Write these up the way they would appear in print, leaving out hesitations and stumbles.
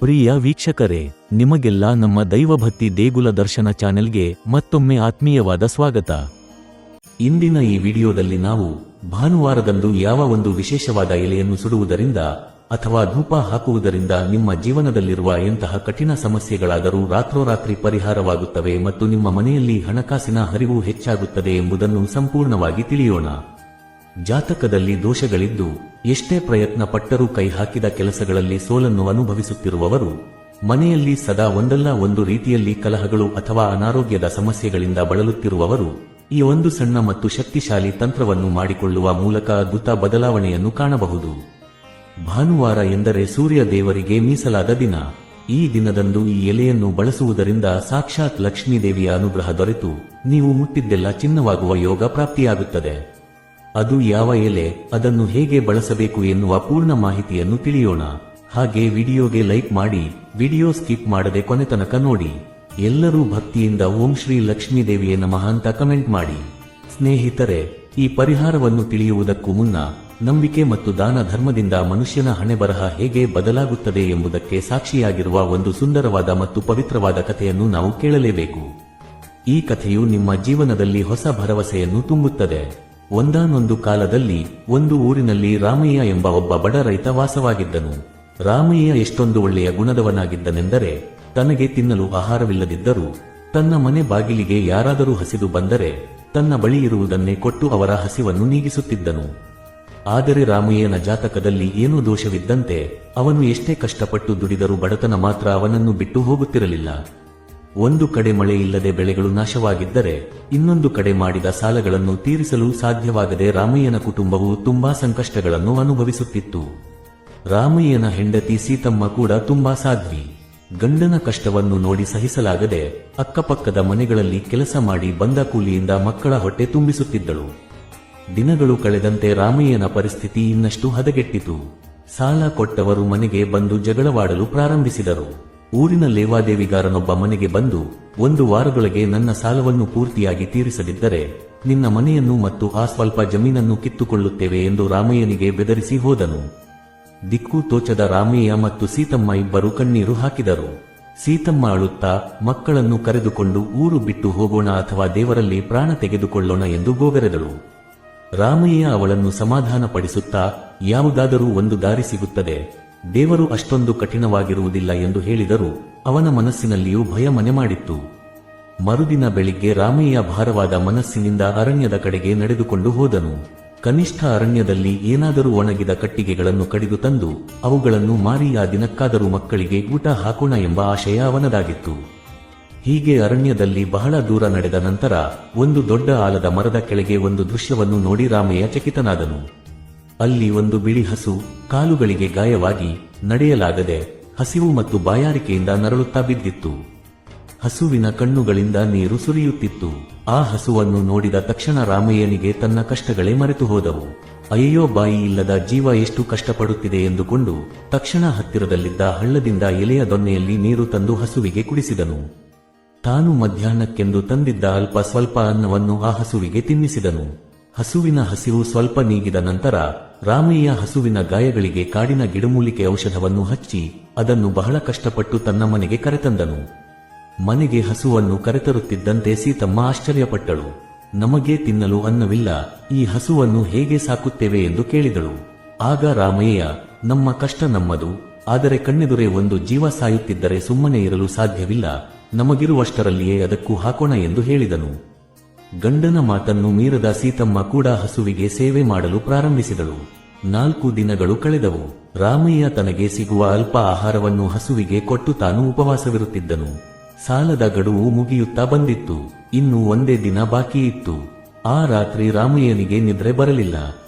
ಪ್ರಿಯ ವೀಕ್ಷಕರೇ, ನಿಮಗೆಲ್ಲ ನಮ್ಮ ದೈವಭಕ್ತಿ ದೇಗುಲ ದರ್ಶನ ಚಾನೆಲ್ಗೆ ಮತ್ತೊಮ್ಮೆ ಆತ್ಮೀಯವಾದ ಸ್ವಾಗತ. ಇಂದಿನ ಈ ವಿಡಿಯೋದಲ್ಲಿ ನಾವು ಭಾನುವಾರದಂದು ಯಾವ ಒಂದು ವಿಶೇಷವಾದ ಎಲೆಯನ್ನು ಸುಡುವುದರಿಂದ ಅಥವಾ ಧೂಪ ಹಾಕುವುದರಿಂದ ನಿಮ್ಮ ಜೀವನದಲ್ಲಿರುವ ಎಂತಹ ಕಠಿಣ ಸಮಸ್ಯೆಗಳಾದರೂ ರಾತ್ರೋರಾತ್ರಿ ಪರಿಹಾರವಾಗುತ್ತವೆ ಮತ್ತು ನಿಮ್ಮ ಮನೆಯಲ್ಲಿ ಹಣಕಾಸಿನ ಹರಿವು ಹೆಚ್ಚಾಗುತ್ತದೆ ಎಂಬುದನ್ನು ಸಂಪೂರ್ಣವಾಗಿ ತಿಳಿಯೋಣ. ಜಾತಕದಲ್ಲಿ ದೋಷಗಳಿದ್ದು ಎಷ್ಟೇ ಪ್ರಯತ್ನ ಪಟ್ಟರೂ ಕೈ ಹಾಕಿದ ಕೆಲಸಗಳಲ್ಲಿ ಸೋಲನ್ನು ಅನುಭವಿಸುತ್ತಿರುವವರು, ಮನೆಯಲ್ಲಿ ಸದಾ ಒಂದಲ್ಲ ಒಂದು ರೀತಿಯಲ್ಲಿ ಕಲಹಗಳು ಅಥವಾ ಅನಾರೋಗ್ಯದ ಸಮಸ್ಯೆಗಳಿಂದ ಬಳಲುತ್ತಿರುವವರು ಈ ಒಂದು ಸಣ್ಣ ಮತ್ತು ಶಕ್ತಿಶಾಲಿ ತಂತ್ರವನ್ನು ಮಾಡಿಕೊಳ್ಳುವ ಮೂಲಕ ಅದ್ಭುತ ಬದಲಾವಣೆಯನ್ನು ಕಾಣಬಹುದು. ಭಾನುವಾರ ಎಂದರೆ ಸೂರ್ಯ ದೇವರಿಗೆ ಮೀಸಲಾದ ದಿನ. ಈ ದಿನದಂದು ಈ ಎಲೆಯನ್ನು ಬಳಸುವುದರಿಂದ ಸಾಕ್ಷಾತ್ ಲಕ್ಷ್ಮೀದೇವಿಯ ಅನುಗ್ರಹ ದೊರೆತು ನೀವು ಮುಟ್ಟಿದ್ದೆಲ್ಲ ಚಿನ್ನವಾಗುವ ಯೋಗ ಪ್ರಾಪ್ತಿಯಾಗುತ್ತದೆ. ಅದು ಯಾವ ಎಲೆ, ಅದನ್ನು ಹೇಗೆ ಬಳಸಬೇಕು ಎನ್ನುವ ಪೂರ್ಣ ಮಾಹಿತಿಯನ್ನು ತಿಳಿಯೋಣ. ಹಾಗೆ ವಿಡಿಯೋಗೆ ಲೈಕ್ ಮಾಡಿ, ವಿಡಿಯೋ ಸ್ಕಿಪ್ ಮಾಡದೆ ಕೊನೆತನಕ ನೋಡಿ. ಎಲ್ಲರೂ ಭಕ್ತಿಯಿಂದ ಓಂ ಶ್ರೀ ಲಕ್ಷ್ಮೀದೇವಿಯೇ ನಮಃ ಅಂತ ಕಮೆಂಟ್ ಮಾಡಿ. ಸ್ನೇಹಿತರೆ, ಈ ಪರಿಹಾರವನ್ನು ತಿಳಿಯುವುದಕ್ಕೂ ಮುನ್ನ ನಂಬಿಕೆ ಮತ್ತು ದಾನ ಧರ್ಮದಿಂದ ಮನುಷ್ಯನ ಹಣೆಬರಹ ಹೇಗೆ ಬದಲಾಗುತ್ತದೆ ಎಂಬುದಕ್ಕೆ ಸಾಕ್ಷಿಯಾಗಿರುವ ಒಂದು ಸುಂದರವಾದ ಮತ್ತು ಪವಿತ್ರವಾದ ಕಥೆಯನ್ನು ನಾವು ಕೇಳಲೇಬೇಕು. ಈ ಕಥೆಯು ನಿಮ್ಮ ಜೀವನದಲ್ಲಿ ಹೊಸ ಭರವಸೆಯನ್ನು ತುಂಬುತ್ತದೆ. ಒಂದಾನೊಂದು ಕಾಲದಲ್ಲಿ ಒಂದು ಊರಿನಲ್ಲಿ ರಾಮಯ್ಯ ಎಂಬ ಒಬ್ಬ ಬಡ ರೈತ ವಾಸವಾಗಿದ್ದನು. ರಾಮಯ್ಯ ಎಷ್ಟೊಂದು ಒಳ್ಳೆಯ ಗುಣದವನಾಗಿದ್ದನೆಂದರೆ, ತನಗೆ ತಿನ್ನಲು ಆಹಾರವಿಲ್ಲದಿದ್ದರೂ ತನ್ನ ಮನೆ ಬಾಗಿಲಿಗೆ ಯಾರಾದರೂ ಹಸಿದು ಬಂದರೆ ತನ್ನ ಬಳಿ ಇರುವುದನ್ನೇ ಕೊಟ್ಟು ಅವರ ಹಸಿವನ್ನು ನೀಗಿಸುತ್ತಿದ್ದನು. ಆದರೆ ರಾಮಯ್ಯನ ಜಾತಕದಲ್ಲಿ ಏನೋ ದೋಷವಿದ್ದಂತೆ ಅವನು ಎಷ್ಟೇ ಕಷ್ಟಪಟ್ಟು ದುಡಿದರೂ ಬಡತನ ಮಾತ್ರ ಅವನನ್ನು ಬಿಟ್ಟು ಹೋಗುತ್ತಿರಲಿಲ್ಲ. ಒಂದು ಕಡೆ ಮಳೆ ಇಲ್ಲದೆ ಬೆಳೆಗಳು ನಾಶವಾಗಿದ್ದರೆ, ಇನ್ನೊಂದು ಕಡೆ ಮಾಡಿದ ಸಾಲಗಳನ್ನು ತೀರಿಸಲು ಸಾಧ್ಯವಾಗದೆ ರಾಮಯ್ಯನ ಕುಟುಂಬವು ತುಂಬಾ ಸಂಕಷ್ಟಗಳನ್ನು ಅನುಭವಿಸುತ್ತಿತ್ತು. ರಾಮಯ್ಯನ ಹೆಂಡತಿ ಸೀತಮ್ಮ ಕೂಡ ತುಂಬಾ ಸಾಧ್ವಿ. ಗಂಡನ ಕಷ್ಟವನ್ನು ನೋಡಿ ಸಹಿಸಲಾಗದೆ ಅಕ್ಕಪಕ್ಕದ ಮನೆಗಳಲ್ಲಿ ಕೆಲಸ ಮಾಡಿ ಬಂದ ಕೂಲಿಯಿಂದ ಮಕ್ಕಳ ಹೊಟ್ಟೆ ತುಂಬಿಸುತ್ತಿದ್ದಳು. ದಿನಗಳು ಕಳೆದಂತೆ ರಾಮಯ್ಯನ ಪರಿಸ್ಥಿತಿ ಇನ್ನಷ್ಟು ಹದಗೆಟ್ಟಿತು. ಸಾಲ ಕೊಟ್ಟವರು ಮನೆಗೆ ಬಂದು ಜಗಳವಾಡಲು ಪ್ರಾರಂಭಿಸಿದರು. ಊರಿನ ಲೇವಾದೇವಿಗಾರನೊಬ್ಬ ಮನೆಗೆ ಬಂದು, 1 ವಾರದೊಳಗೆ ನನ್ನ ಸಾಲವನ್ನು ಪೂರ್ತಿಯಾಗಿ ತೀರಿಸದಿದ್ದರೆ ನಿನ್ನ ಮನೆಯನ್ನು ಮತ್ತು ಆ ಸ್ವಲ್ಪ ಜಮೀನನ್ನು ಕಿತ್ತುಕೊಳ್ಳುತ್ತೇವೆ ಎಂದು ರಾಮಯ್ಯನಿಗೆ ಬೆದರಿಸಿ ಹೋದನು. ದಿಕ್ಕು ತೋಚದ ರಾಮಯ್ಯ ಮತ್ತು ಸೀತಮ್ಮ ಇಬ್ಬರು ಕಣ್ಣೀರು ಹಾಕಿದರು. ಸೀತಮ್ಮ ಅಳುತ್ತಾ, ಮಕ್ಕಳನ್ನು ಕರೆದುಕೊಂಡು ಊರು ಬಿಟ್ಟು ಹೋಗೋಣ ಅಥವಾ ದೇವರಲ್ಲಿ ಪ್ರಾಣ ತೆಗೆದುಕೊಳ್ಳೋಣ ಎಂದು ಗೋಗರೆದಳು. ರಾಮಯ್ಯ ಅವಳನ್ನು ಸಮಾಧಾನಪಡಿಸುತ್ತಾ, ಯಾವುದಾದರೂ ಒಂದು ದಾರಿ ಸಿಗುತ್ತದೆ, ದೇವರು ಅಷ್ಟೊಂದು ಕಠಿಣವಾಗಿರುವುದಿಲ್ಲ ಎಂದು ಹೇಳಿದರೂ ಅವನ ಮನಸ್ಸಿನಲ್ಲಿಯೂ ಭಯ ಮನೆ ಮಾಡಿತ್ತು. ಮರುದಿನ ಬೆಳಿಗ್ಗೆ ರಾಮಯ್ಯ ಭಾರವಾದ ಮನಸ್ಸಿನಿಂದ ಅರಣ್ಯದ ಕಡೆಗೆ ನಡೆದುಕೊಂಡು ಹೋದನು. ಕನಿಷ್ಠ ಅರಣ್ಯದಲ್ಲಿ ಏನಾದರೂ ಒಣಗಿದ ಕಟ್ಟಿಗೆಗಳನ್ನು ಕಡಿದು ತಂದು ಅವುಗಳನ್ನು ಮಾರಿ ಆ ದಿನಕ್ಕಾದರೂ ಮಕ್ಕಳಿಗೆ ಊಟ ಹಾಕೋಣ ಎಂಬ ಆಶಯ ಅವನದಾಗಿತ್ತು. ಹೀಗೆ ಅರಣ್ಯದಲ್ಲಿ ಬಹಳ ದೂರ ನಡೆದ ನಂತರ ಒಂದು ದೊಡ್ಡ ಆಲದ ಮರದ ಕೆಳಗೆ ಒಂದು ದೃಶ್ಯವನ್ನು ನೋಡಿ ರಾಮಯ್ಯ ಚಕಿತನಾದನು. ಅಲ್ಲಿ ಒಂದು ಬಿಳಿ ಹಸು ಕಾಲುಗಳಿಗೆ ಗಾಯವಾಗಿ ನಡೆಯಲಾಗದೆ ಹಸಿವು ಮತ್ತು ಬಾಯಾರಿಕೆಯಿಂದ ನರಳುತ್ತಾ ಬಿದ್ದಿತ್ತು. ಹಸುವಿನ ಕಣ್ಣುಗಳಿಂದ ನೀರು ಸುರಿಯುತ್ತಿತ್ತು. ಆ ಹಸುವನ್ನು ನೋಡಿದ ತಕ್ಷಣ ರಾಮಯ್ಯನಿಗೆ ತನ್ನ ಕಷ್ಟಗಳೇ ಮರೆತು ಹೋದವು. ಅಯ್ಯೋ, ಬಾಯಿ ಇಲ್ಲದ ಜೀವ ಎಷ್ಟು ಕಷ್ಟಪಡುತ್ತಿದೆ ಎಂದುಕೊಂಡು ತಕ್ಷಣ ಹತ್ತಿರದಲ್ಲಿದ್ದ ಹಳ್ಳದಿಂದ ಎಲೆಯ ದೊನ್ನೆಯಲ್ಲಿ ನೀರು ತಂದು ಹಸುವಿಗೆ ಕುಡಿಸಿದನು. ತಾನು ಮಧ್ಯಾಹ್ನಕ್ಕೆಂದು ತಂದಿದ್ದ ಅಲ್ಪ ಸ್ವಲ್ಪ ಅನ್ನವನ್ನು ಆ ಹಸುವಿಗೆ ತಿನ್ನಿಸಿದನು. ಹಸುವಿನ ಹಸಿವು ಸ್ವಲ್ಪ ನೀಗಿದ ನಂತರ ರಾಮಯ್ಯ ಹಸುವಿನ ಗಾಯಗಳಿಗೆ ಕಾಡಿನ ಗಿಡಮೂಲಿಕೆ ಔಷಧವನ್ನು ಹಚ್ಚಿ ಅದನ್ನು ಬಹಳ ಕಷ್ಟಪಟ್ಟು ತನ್ನ ಮನೆಗೆ ಕರೆತಂದನು. ಮನೆಗೆ ಹಸುವನ್ನು ಕರೆತರುತ್ತಿದ್ದಂತೆ ಸೀತಮ್ಮ ಆಶ್ಚರ್ಯಪಟ್ಟಳು. ನಮಗೆ ತಿನ್ನಲು ಅನ್ನವಿಲ್ಲ, ಈ ಹಸುವನ್ನು ಹೇಗೆ ಸಾಕುತ್ತೇವೆ ಎಂದು ಕೇಳಿದಳು. ಆಗ ರಾಮಯ್ಯ, ನಮ್ಮ ಕಷ್ಟ ನಮ್ಮದು, ಆದರೆ ಕಣ್ಣೆದುರೇ ಒಂದು ಜೀವ ಸಾಯುತ್ತಿದ್ದರೆ ಸುಮ್ಮನೆ ಇರಲು ಸಾಧ್ಯವಿಲ್ಲ, ನಮಗಿರುವಷ್ಟರಲ್ಲಿಯೇ ಅದಕ್ಕೂ ಹಾಕೋಣ ಎಂದು ಹೇಳಿದನು. ಗಂಡನ ಮಾತನ್ನು ಮೀರದ ಸೀತಮ್ಮ ಕೂಡ ಹಸುವಿಗೆ ಸೇವೆ ಮಾಡಲು ಪ್ರಾರಂಭಿಸಿದಳು. 4 ದಿನಗಳು ಕಳೆದವು. ರಾಮಯ್ಯ ತನಗೆ ಸಿಗುವ ಅಲ್ಪ ಆಹಾರವನ್ನು ಹಸುವಿಗೆ ಕೊಟ್ಟು ತಾನು ಉಪವಾಸವಿರುತ್ತಿದ್ದನು. ಸಾಲದ ಗಡುವು ಮುಗಿಯುತ್ತಾ ಬಂದಿತ್ತು. ಇನ್ನು ಒಂದೇ ದಿನ ಬಾಕಿ ಇತ್ತು. ಆ ರಾತ್ರಿ ರಾಮಯ್ಯನಿಗೆ ನಿದ್ರೆ ಬರಲಿಲ್ಲ.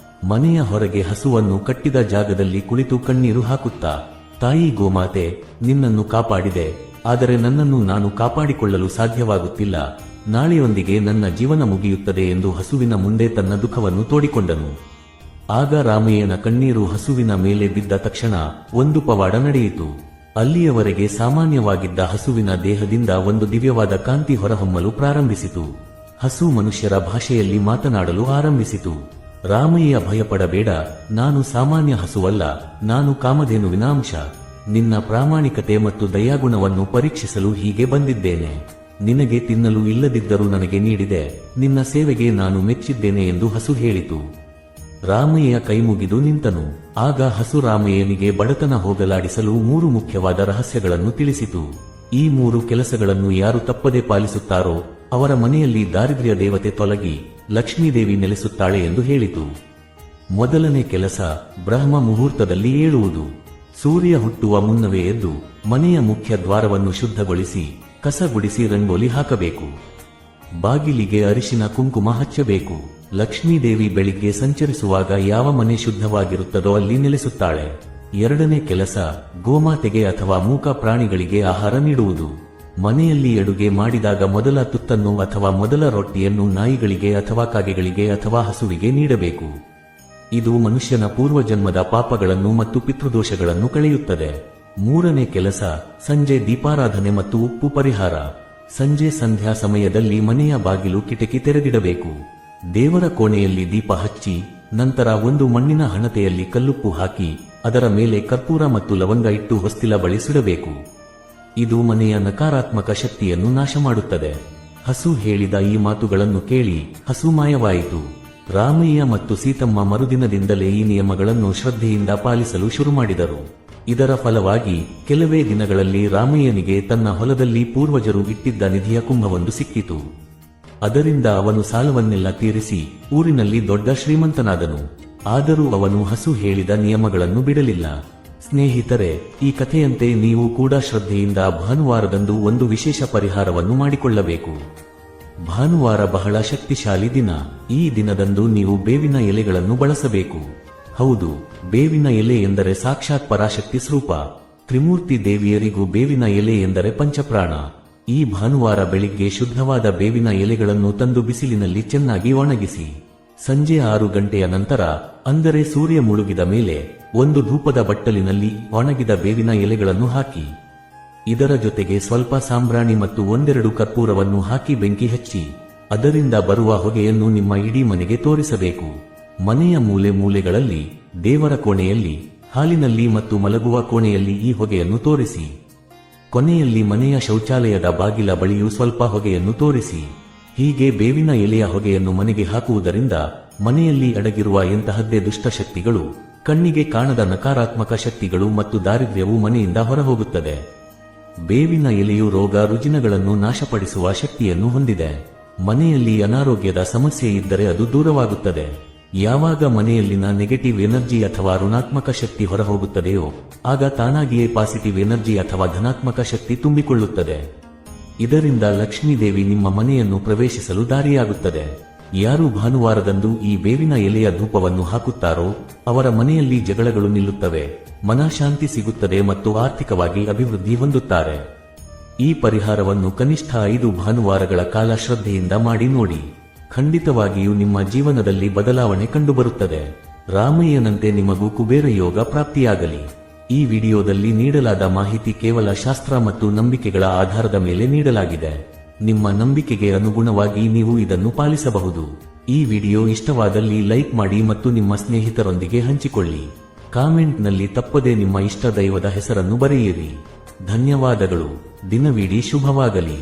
ಮನೆಯ ಹೊರಗೆ ಹಸುವನ್ನು ಕಟ್ಟಿದ ಜಾಗದಲ್ಲಿ ಕುಳಿತು ಕಣ್ಣೀರು ಹಾಕುತ್ತಾ, ತಾಯಿ ಗೋಮಾತೆ, ನಿನ್ನನ್ನು ಕಾಪಾಡಿದೆ, ಆದರೆ ನನ್ನನ್ನು ನಾನು ಕಾಪಾಡಿಕೊಳ್ಳಲು ಸಾಧ್ಯವಾಗುತ್ತಿಲ್ಲ, ನಾಳೆಯೊಂದಿಗೆ ನನ್ನ ಜೀವನ ಮುಗಿಯುತ್ತದೆ ಎಂದು ಹಸುವಿನ ಮುಂದೆ ತನ್ನ ದುಃಖವನ್ನು ತೋಡಿಕೊಂಡನು. ಆಗ ರಾಮಯ್ಯನ ಕಣ್ಣೀರು ಹಸುವಿನ ಮೇಲೆ ಬಿದ್ದ ತಕ್ಷಣ ಒಂದು ಪವಾಡ ನಡೆಯಿತು. ಅಲ್ಲಿಯವರೆಗೆ ಸಾಮಾನ್ಯವಾಗಿದ್ದ ಹಸುವಿನ ದೇಹದಿಂದ ಒಂದು ದಿವ್ಯವಾದ ಕಾಂತಿ ಹೊರಹೊಮ್ಮಲು ಪ್ರಾರಂಭಿಸಿತು. ಹಸು ಮನುಷ್ಯರ ಭಾಷೆಯಲ್ಲಿ ಮಾತನಾಡಲು ಆರಂಭಿಸಿತು. ರಾಮಯ್ಯ, ಭಯಪಡಬೇಡ, ನಾನು ಸಾಮಾನ್ಯ ಹಸುವಲ್ಲ, ನಾನು ಕಾಮಧೇನುವಿನ ಅಂಶ. ನಿನ್ನ ಪ್ರಾಮಾಣಿಕತೆ ಮತ್ತು ದಯಾಗುಣವನ್ನು ಪರೀಕ್ಷಿಸಲು ಹೀಗೆ ಬಂದಿದ್ದೇನೆ. ನಿನಗೆ ತಿನ್ನಲು ಇಲ್ಲದಿದ್ದರೂ ನನಗೆ ನೀಡಿದೆ, ನಿನ್ನ ಸೇವೆಗೆ ನಾನು ಮೆಚ್ಚಿದ್ದೇನೆ ಎಂದು ಹಸು ಹೇಳಿತು. ರಾಮಯ್ಯ ಕೈಮುಗಿದು ನಿಂತನು. ಆಗ ಹಸು ರಾಮಯ್ಯನಿಗೆ ಬಡತನ ಹೋಗಲಾಡಿಸಲು 3 ಮುಖ್ಯವಾದ ರಹಸ್ಯಗಳನ್ನು ತಿಳಿಸಿತು. ಈ 3 ಕೆಲಸಗಳನ್ನು ಯಾರು ತಪ್ಪದೆ ಪಾಲಿಸುತ್ತಾರೋ ಅವರ ಮನೆಯಲ್ಲಿ ದಾರಿದ್ರ್ಯ ದೇವತೆ ತೊಲಗಿ ಲಕ್ಷ್ಮೀದೇವಿ ನೆಲೆಸುತ್ತಾಳೆ ಎಂದು ಹೇಳಿತು. ಮೊದಲನೇ ಕೆಲಸ, ಬ್ರಹ್ಮ ಮುಹೂರ್ತದಲ್ಲಿ ಏಳುವುದು. ಸೂರ್ಯ ಹುಟ್ಟುವ ಮುನ್ನವೇ ಎದ್ದು ಮನೆಯ ಮುಖ್ಯ ದ್ವಾರವನ್ನು ಶುದ್ಧಗೊಳಿಸಿ ಕಸ ಗುಡಿಸಿ ರಂಗೋಲಿ ಹಾಕಬೇಕು. ಬಾಗಿಲಿಗೆ ಅರಿಶಿನ ಕುಂಕುಮ ಹಚ್ಚಬೇಕು. ಲಕ್ಷ್ಮೀದೇವಿ ಬೆಳಿಗ್ಗೆ ಸಂಚರಿಸುವಾಗ ಯಾವ ಮನೆ ಶುದ್ಧವಾಗಿರುತ್ತದೋ ಅಲ್ಲಿ ನೆಲೆಸುತ್ತಾಳೆ. ಎರಡನೇ ಕೆಲಸ, ಗೋಮಾತೆಗೆ ಅಥವಾ ಮೂಕ ಪ್ರಾಣಿಗಳಿಗೆ ಆಹಾರ ನೀಡುವುದು. ಮನೆಯಲ್ಲಿ ಅಡುಗೆ ಮಾಡಿದಾಗ ಮೊದಲ ತುತ್ತನ್ನು ಅಥವಾ ಮೊದಲ ರೊಟ್ಟಿಯನ್ನು ನಾಯಿಗಳಿಗೆ ಅಥವಾ ಕಾಗೆಗಳಿಗೆ ಅಥವಾ ಹಸುವಿಗೆ ನೀಡಬೇಕು. ಇದು ಮನುಷ್ಯನ ಪೂರ್ವಜನ್ಮದ ಪಾಪಗಳನ್ನು ಮತ್ತು ಪಿತೃದೋಷಗಳನ್ನು ಕಳೆಯುತ್ತದೆ. ಮೂರನೇ ಕೆಲಸ, ಸಂಜೆ ದೀಪಾರಾಧನೆ ಮತ್ತು ಉಪ್ಪು ಪರಿಹಾರ. ಸಂಜೆ ಸಂಧ್ಯಾ ಸಮಯದಲ್ಲಿ ಮನೆಯ ಬಾಗಿಲು ಕಿಟಕಿ ತೆರೆದಿಡಬೇಕು. ದೇವರ ಕೋಣೆಯಲ್ಲಿ ದೀಪ ಹಚ್ಚಿ ನಂತರ ಒಂದು ಮಣ್ಣಿನ ಹಣತೆಯಲ್ಲಿ ಕಲ್ಲುಪ್ಪು ಹಾಕಿ ಅದರ ಮೇಲೆ ಕರ್ಪೂರ ಮತ್ತು ಲವಂಗ ಇಟ್ಟು ಹೊಸ್ತಿಲ ಬಳಿ ಸುಡಬೇಕು. ಇದು ಮನೆಯ ನಕಾರಾತ್ಮಕ ಶಕ್ತಿಯನ್ನು ನಾಶ ಮಾಡುತ್ತದೆ. ಹಸು ಹೇಳಿದ ಈ ಮಾತುಗಳನ್ನು ಕೇಳಿ ಹಸು ಮಾಯವಾಯಿತು. ರಾಮಯ್ಯ ಮತ್ತು ಸೀತಮ್ಮ ಮರುದಿನದಿಂದಲೇ ಈ ನಿಯಮಗಳನ್ನು ಶ್ರದ್ಧೆಯಿಂದ ಪಾಲಿಸಲು ಶುರು ಮಾಡಿದರು. ಇದರ ಫಲವಾಗಿ ಕೆಲವೇ ದಿನಗಳಲ್ಲಿ ರಾಮಯ್ಯನಿಗೆ ತನ್ನ ಹೊಲದಲ್ಲಿ ಪೂರ್ವಜರು ಇಟ್ಟಿದ್ದ ನಿಧಿಯ ಕುಂಭವೊಂದು ಸಿಕ್ಕಿತು. ಅದರಿಂದ ಅವನು ಸಾಲವನ್ನೆಲ್ಲ ತೀರಿಸಿ ಊರಿನಲ್ಲಿ ದೊಡ್ಡ ಶ್ರೀಮಂತನಾದನು. ಆದರೂ ಅವನು ಹಸು ಹೇಳಿದ ನಿಯಮಗಳನ್ನು ಬಿಡಲಿಲ್ಲ. ಸ್ನೇಹಿತರೆ, ಈ ಕಥೆಯಂತೆ ನೀವು ಕೂಡ ಶ್ರದ್ಧೆಯಿಂದ ಭಾನುವಾರದಂದು ಒಂದು ವಿಶೇಷ ಪರಿಹಾರವನ್ನು ಮಾಡಿಕೊಳ್ಳಬೇಕು. ಭಾನುವಾರ ಬಹಳ ಶಕ್ತಿಶಾಲಿ ದಿನ. ಈ ದಿನದಂದು ನೀವು ಬೇವಿನ ಎಲೆಗಳನ್ನು ಬಳಸಬೇಕು. ಹೌದು, ಬೇವಿನ ಎಲೆ ಎಂದರೆ ಸಾಕ್ಷಾತ್ ಪರಾಶಕ್ತಿ ಸ್ವರೂಪ. ತ್ರಿಮೂರ್ತಿ ದೇವಿಯರಿಗೂ ಬೇವಿನ ಎಲೆ ಎಂದರೆ ಪಂಚಪ್ರಾಣ. ಈ ಭಾನುವಾರ ಬೆಳಿಗ್ಗೆ ಶುದ್ಧವಾದ ಬೇವಿನ ಎಲೆಗಳನ್ನು ತಂದು ಬಿಸಿಲಿನಲ್ಲಿ ಚೆನ್ನಾಗಿ ಒಣಗಿಸಿ ಸಂಜೆ 6 ಗಂಟೆಯ ನಂತರ, ಅಂದರೆ ಸೂರ್ಯ ಮುಳುಗಿದ ಮೇಲೆ, ಒಂದು ಧೂಪದ ಬಟ್ಟಲಿನಲ್ಲಿ ಒಣಗಿದ ಬೇವಿನ ಎಲೆಗಳನ್ನು ಹಾಕಿ ಇದರ ಜೊತೆಗೆ ಸ್ವಲ್ಪ ಸಾಂಬ್ರಾಣಿ ಮತ್ತು ಒಂದೆರಡು ಕರ್ಪೂರವನ್ನು ಹಾಕಿ ಬೆಂಕಿ ಹಚ್ಚಿ ಅದರಿಂದ ಬರುವ ಹೊಗೆಯನ್ನು ನಿಮ್ಮ ಇಡೀ ಮನೆಗೆ ತೋರಿಸಬೇಕು. ಮನೆಯ ಮೂಲೆ ಮೂಲೆಗಳಲ್ಲಿ, ದೇವರ ಕೋಣೆಯಲ್ಲಿ, ಹಾಲಿನಲ್ಲಿ ಮತ್ತು ಮಲಗುವ ಕೋಣೆಯಲ್ಲಿ ಈ ಹೊಗೆಯನ್ನು ತೋರಿಸಿ. ಕೊನೆಯಲ್ಲಿ ಮನೆಯ ಶೌಚಾಲಯದ ಬಾಗಿಲ ಬಳಿಯೂ ಸ್ವಲ್ಪ ಹೊಗೆಯನ್ನು ತೋರಿಸಿ. ಹೀಗೆ ಬೇವಿನ ಎಲೆಯ ಹೊಗೆಯನ್ನು ಮನೆಗೆ ಹಾಕುವುದರಿಂದ ಮನೆಯಲ್ಲಿ ಅಡಗಿರುವ ಎಂತಹದ್ದೇ ದುಷ್ಟಶಕ್ತಿಗಳು, ಕಣ್ಣಿಗೆ ಕಾಣದ ನಕಾರಾತ್ಮಕ ಶಕ್ತಿಗಳು ಮತ್ತು ದಾರಿದ್ರ್ಯವು ಮನೆಯಿಂದ ಹೊರಹೋಗುತ್ತದೆ. ಬೇವಿನ ಎಲೆಯು ರೋಗ ರುಜಿನಗಳನ್ನು ನಾಶಪಡಿಸುವ ಶಕ್ತಿಯನ್ನು ಹೊಂದಿದೆ. ಮನೆಯಲ್ಲಿ ಅನಾರೋಗ್ಯದ ಸಮಸ್ಯೆ ಇದ್ದರೆ ಅದು ದೂರವಾಗುತ್ತದೆ. ಯಾವಾಗ ಮನೆಯಲ್ಲಿನ ನೆಗೆಟಿವ್ ಎನರ್ಜಿ ಅಥವಾ ಋಣಾತ್ಮಕ ಶಕ್ತಿ ಹೊರಹೋಗುತ್ತದೆಯೋ ಆಗ ತಾನಾಗಿಯೇ ಪಾಸಿಟಿವ್ ಎನರ್ಜಿ ಅಥವಾ ಧನಾತ್ಮಕ ಶಕ್ತಿ ತುಂಬಿಕೊಳ್ಳುತ್ತದೆ. ಇದರಿಂದ ಲಕ್ಷ್ಮೀದೇವಿ ನಿಮ್ಮ ಮನೆಯನ್ನು ಪ್ರವೇಶಿಸಲು ದಾರಿಯಾಗುತ್ತದೆ. ಯಾರು ಭಾನುವಾರದಂದು ಈ ಬೇವಿನ ಎಲೆಯ ಧೂಪವನ್ನು ಹಾಕುತ್ತಾರೋ ಅವರ ಮನೆಯಲ್ಲಿ ಜಗಳಗಳು ನಿಲ್ಲುತ್ತವೆ, ಮನಃಶಾಂತಿ ಸಿಗುತ್ತದೆ ಮತ್ತು ಆರ್ಥಿಕವಾಗಿ ಅಭಿವೃದ್ಧಿ ಹೊಂದುತ್ತಾರೆ. ಈ ಪರಿಹಾರವನ್ನು ಕನಿಷ್ಠ 5 ಭಾನುವಾರಗಳ ಕಾಲ ಶ್ರದ್ಧೆಯಿಂದ ಮಾಡಿ ನೋಡಿ. ಖಂಡಿತವಾಗಿಯೂ ನಿಮ್ಮ ಜೀವನದಲ್ಲಿ ಬದಲಾವಣೆ ಕಂಡುಬರುತ್ತದೆ. ರಾಮಯ್ಯನಂತೆ ನಿಮಗೂ ಕುಬೇರ ಯೋಗ ಪ್ರಾಪ್ತಿಯಾಗಲಿ. ಈ ವಿಡಿಯೋದಲ್ಲಿ ನೀಡಲಾದ ಮಾಹಿತಿ ಕೇವಲ ಶಾಸ್ತ್ರ ಮತ್ತು ನಂಬಿಕೆಗಳ ಆಧಾರದ ಮೇಲೆ ನೀಡಲಾಗಿದೆ. ನಿಮ್ಮ ನಂಬಿಕೆಗೆ ಅನುಗುಣವಾಗಿ ನೀವು ಇದನ್ನು ಪಾಲಿಸಬಹುದು. ಈ ವಿಡಿಯೋ ಇಷ್ಟವಾದಲ್ಲಿ ಲೈಕ್ ಮಾಡಿ ಮತ್ತು ನಿಮ್ಮ ಸ್ನೇಹಿತರೊಂದಿಗೆ ಹಂಚಿಕೊಳ್ಳಿ. ಕಾಮೆಂಟ್ನಲ್ಲಿ ತಪ್ಪದೇ ನಿಮ್ಮ ಇಷ್ಟ ದೈವದ ಹೆಸರನ್ನು ಬರೆಯಿರಿ. ಧನ್ಯವಾದಗಳು. ದಿನವಿಡೀ ಶುಭವಾಗಲಿ.